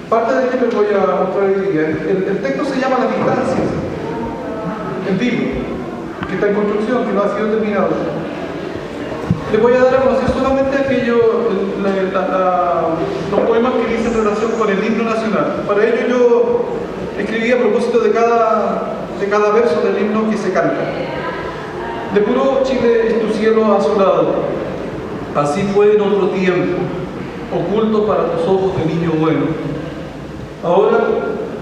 Parte de esto les voy a mostrar hoy día. El texto se llama Las Distancias, en vivo, que está en construcción, que no ha sido terminado. Les voy a dar a conocer solamente los poemas que hice en relación con el himno nacional. Para ello yo escribí a propósito de cada verso del himno que se canta. De puro Chile es tu cielo azulado, así fue en otro tiempo, oculto para tus ojos de niño bueno. Ahora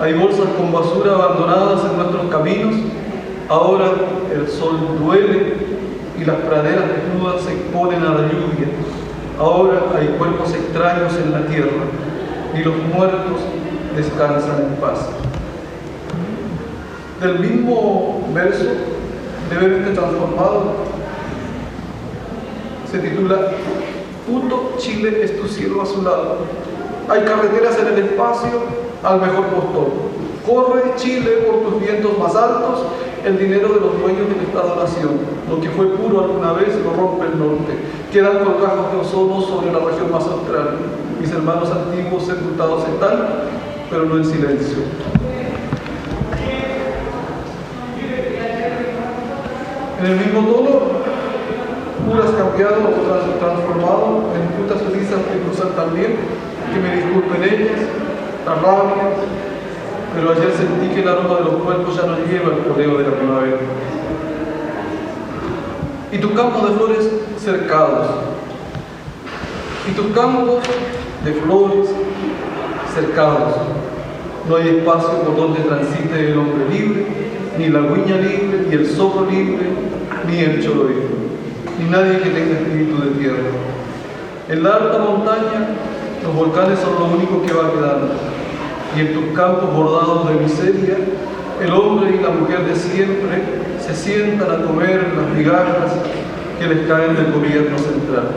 hay bolsas con basura abandonadas en nuestros caminos, ahora el sol duele y las praderas desnudas se exponen a la lluvia. Ahora hay cuerpos extraños en la tierra y los muertos descansan en paz. Del mismo verso, de verte transformado, se titula Puto Chile es tu cielo azulado. Hay carreteras en el espacio al mejor postor. Corre Chile por tus vientos más altos, el dinero de los dueños del Estado-Nación. Lo que fue puro alguna vez lo rompe el norte. Quedan colgajos de ozono sobre la región más austral. Mis hermanos antiguos sepultados están, pero no en silencio. En el mismo tono, puras cambiado o transformado en putas felizas que cruzan también, que me disculpen ellas, la rabia, pero ayer sentí que el aroma de los cuerpos ya no lleva el coleo de la primavera. Y tus campos de flores cercados, y tus campos de flores cercados. No hay espacio por donde transite el hombre libre, ni la guiña libre, ni el zorro libre, ni el choro libre, ni nadie que tenga espíritu de tierra. En la alta montaña, los volcanes son lo único que va quedando, y en tus campos bordados de miseria, el hombre y la mujer de siempre se sientan a comer las migajas que les caen del gobierno central.